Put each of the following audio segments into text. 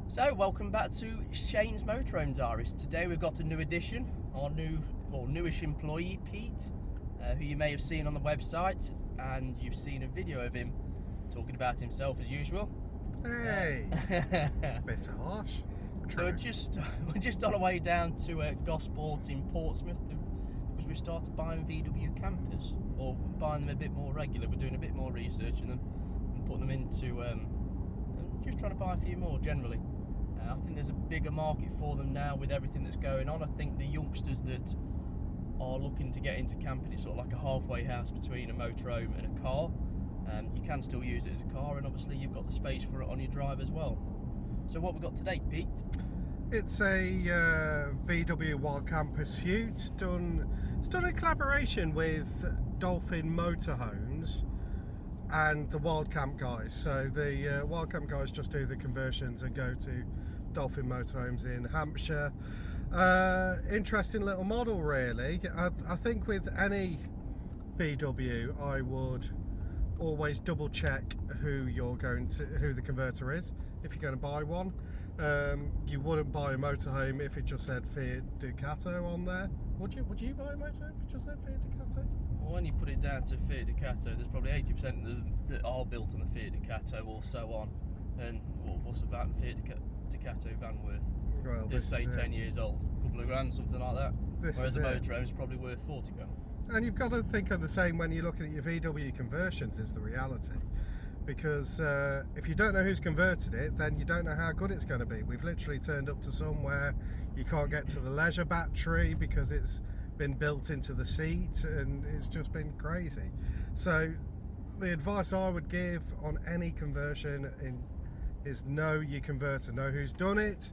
So, welcome back to Shane's Motorhome Diaries. Today we've got a new addition, our newish employee, Pete, who you may have seen on the website, and you've seen a video of him talking about himself as usual. Hey, bit harsh. So we're just on our way down to Gosport in Portsmouth because we've started buying VW campers, or buying them a bit more regular. We're doing a bit more research in them and putting them into, just trying to buy a few more generally. I think there's a bigger market for them now with everything that's going on. I think the youngsters that are looking to get into camping, it's sort of like a halfway house between a motorhome and a car. You can still use it as a car, and obviously you've got the space for it on your drive as well. So what we've got today, Pete? It's a VW Wildcam Pursuit. It's done in collaboration with Dolphin Motorhomes and the Wildcamp guys. So the Wildcamp guys just do the conversions and go to Dolphin Motorhomes in Hampshire. Interesting little model, really. I think with any VW, I would always double check who the converter is if you're going to buy one. You wouldn't buy a motorhome if it just said Fiat Ducato on there. Would you buy a motorhome if it just said Fiat Ducato? Well, when you put it down to Fiat Ducato, there's probably 80% that are built on the Fiat Ducato or so on. And what's a Fiat Ducato van worth? Well, Just say 10 years old, a couple of grand, something like that. Whereas a motorhome is probably worth 40 grand. And you've got to think of the same when you're looking at your VW conversions, is the reality. Because if you don't know who's converted it, then you don't know how good it's going to be. We've literally turned up to somewhere you can't get to the leisure battery because it's been built into the seat, and it's just been crazy. So the advice I would give on any conversion is know your converter, know who's done it,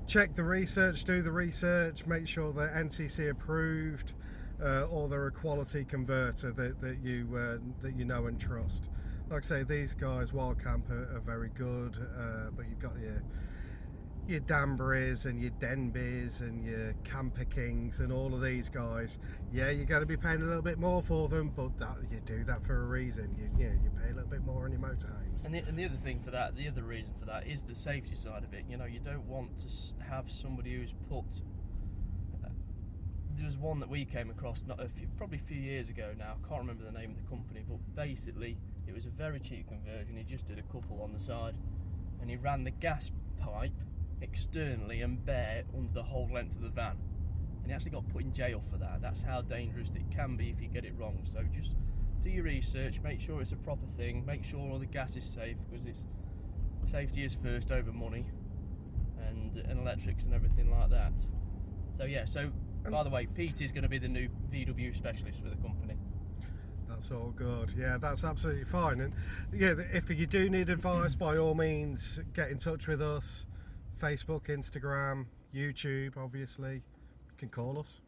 check the research, do the research, make sure they're NCC approved, or they're a quality converter that you know and trust. Like I say, these guys, Wildcamp, are very good, but you've got your Danburys and your Denbys and your Camper Kings and all of these guys. Yeah, you're going to be paying a little bit more for them, but you do that for a reason. You pay a little bit more on your motorhomes. And the other thing for that, the other reason for that is the safety side of it. You know, you don't want to have somebody who's put. There was one that we came across probably a few years ago now. I can't remember the name of the company, but basically it was a very cheap conversion. He just did a couple on the side, and he ran the gas pipe externally and bare under the whole length of the van, and he actually got put in jail for that. That's how dangerous it can be if you get it wrong. So just do your research, make sure it's a proper thing, make sure all the gas is safe, because safety is first over money and electrics and everything like that. So yeah, by the way, Pete is going to be the new VW specialist for the company. That's all good. Yeah, that's absolutely fine. And yeah, if you do need advice, by all means, get in touch with us. Facebook, Instagram, YouTube, obviously. You can call us.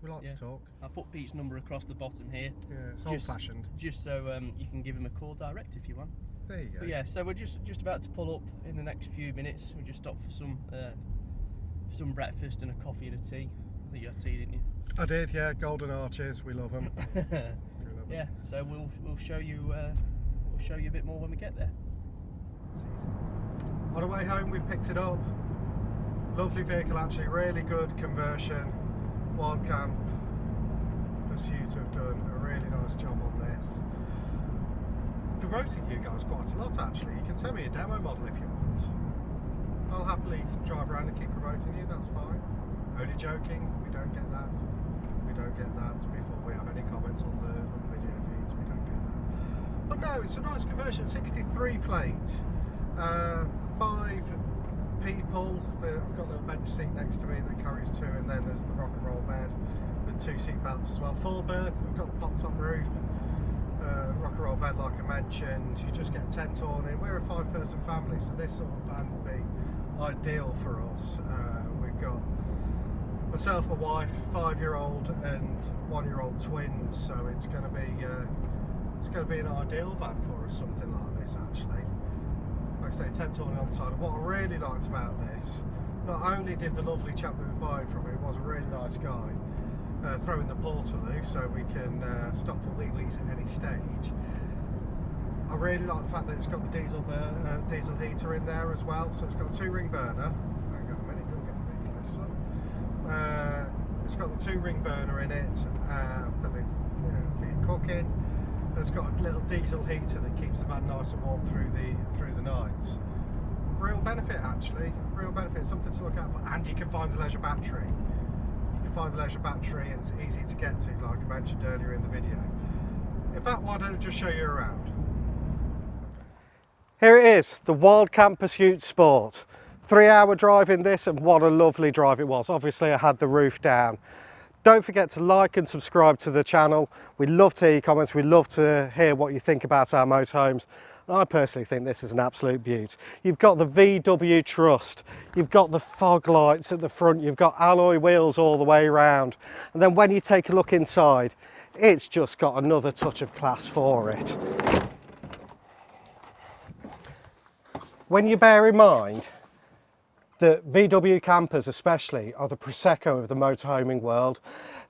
We like to talk. I'll put Pete's number across the bottom here. Yeah, it's old-fashioned. Just so you can give him a call direct if you want. There you go. But yeah, so we're just about to pull up in the next few minutes. We'll just stop for some breakfast and a coffee and a tea. I think you had tea, didn't you? I did, yeah. Golden Arches, we love them. Yeah, so we'll show you a bit more when we get there. On the way home, we picked it up. Lovely vehicle, actually, really good conversion. Wildcam Pursuit have done a really nice job on this. I'm promoting you guys quite a lot, actually. You can send me a demo model if you want. I'll happily drive around and keep promoting you, that's fine. Only joking, we don't get that. We don't get that before we have any comments on the video feeds, we don't get that. But no, it's a nice conversion, 63 plate, 5 people. I've got a little bench seat next to me that carries 2, and then there's the rock and roll bed with 2 seat belts as well. Full berth, we've got the pop top roof, rock and roll bed like I mentioned. You just get a tent on in. We're a 5-person family, so this sort of van would be ideal for us. We've got myself, my wife, 5-year-old and 1-year-old twins, so it's going to be an ideal van for us, something like this actually. Like I say, tent awning on the side. And what I really liked about this, not only did the lovely chap that we were buying from him was a really nice guy, throwing the portaloo so we can stop for wee-wees at any stage, I really like the fact that it's got the diesel heater in there as well. So it's got a 2-ring burner. Hang on a minute, you'll get a bit closer. It's got the 2-ring burner in it for your cooking. And it's got a little diesel heater that keeps the van nice and warm through the nights. Real benefit, actually. Real benefit. Something to look out for. And you can find the leisure battery. You can find the leisure battery, and it's easy to get to, like I mentioned earlier in the video. In fact, why don't I just show you around? Here it is, the Wildcam Pursuit Sport. 3-hour drive in this, and what a lovely drive it was. Obviously I had the roof down. Don't forget to like and subscribe to the channel. We'd love to hear your comments. We'd love to hear what you think about our motorhomes. I personally think this is an absolute beaut. You've got the VW Trust, you've got the fog lights at the front, you've got alloy wheels all the way around. And then when you take a look inside, it's just got another touch of class for it. When you bear in mind that VW campers especially are the Prosecco of the motorhoming world,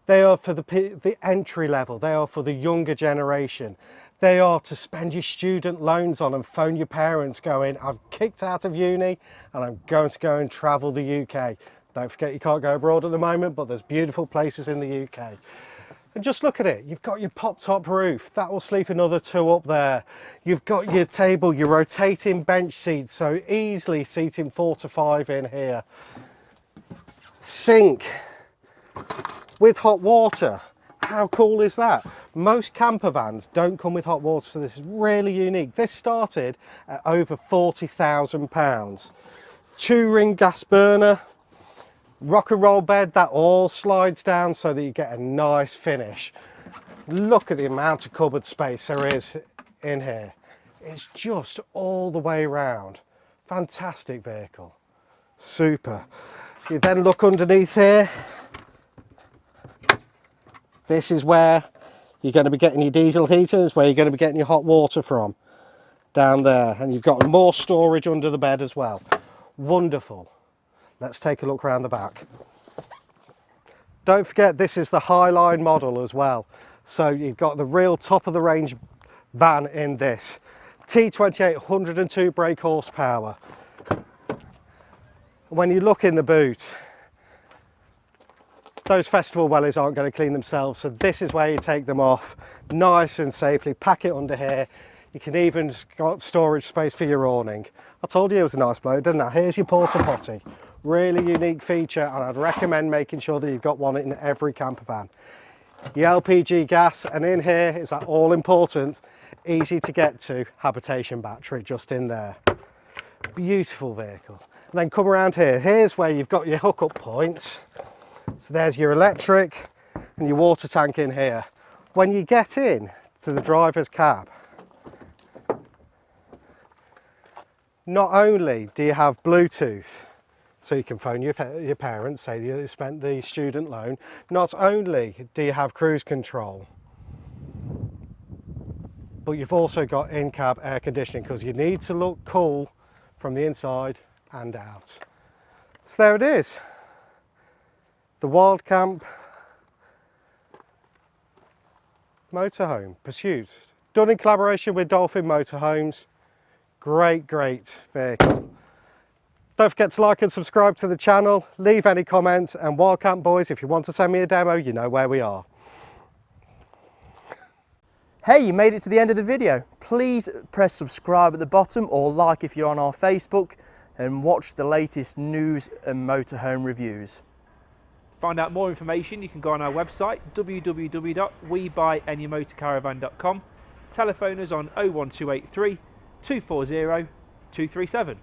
they are for the entry level, they are for the younger generation. They are to spend your student loans on and phone your parents going, I've kicked out of uni and I'm going to go and travel the UK. Don't forget you can't go abroad at the moment, but there's beautiful places in the UK. And just look at it, you've got your pop-top roof, that will sleep another 2 up there. You've got your table, your rotating bench seats, so easily seating 4 to 5 in here. Sink with hot water. How cool is that? Most camper vans don't come with hot water, so this is really unique. This started at over £40,000. 2-ring gas burner, rock and roll bed, that all slides down so that you get a nice finish. Look at the amount of cupboard space there is in here. It's just all the way around. Fantastic vehicle. Super. You then look underneath here. This is where you're going to be getting your diesel heaters, where you're going to be getting your hot water from. Down there. And you've got more storage under the bed as well. Wonderful. Let's take a look around the back. Don't forget this is the Highline model as well. So you've got the real top of the range van in this. T28, 102 brake horsepower. When you look in the boot, those festival wellies aren't going to clean themselves, so this is where you take them off nice and safely, pack it under here. You can even got storage space for your awning. I told you it was a nice bloke, didn't I? Here's your porta potty. Really unique feature, and I'd recommend making sure that you've got one in every camper van. Your LPG gas, and in here is that all important, easy to get to habitation battery just in there. Beautiful vehicle. And then come around here, here's where you've got your hookup points. So there's your electric and your water tank in here. When you get in to the driver's cab, not only do you have Bluetooth, so you can phone your parents, say you spent the student loan, not only do you have cruise control, but you've also got in-cab air conditioning because you need to look cool from the inside and out. So there it is. The Wildcam Motorhome Pursuit, done in collaboration with Dolphin Motorhomes. Great vehicle. Don't forget to like and subscribe to the channel, leave any comments, and Wildcam boys, if you want to send me a demo, you know where we are. Hey, you made it to the end of the video. Please press subscribe at the bottom, or like if you're on our Facebook, and watch the latest news and motorhome reviews. To find out more information, you can go on our website www.webuyanymotorcaravan.com. Telephone us on 01283 240 237.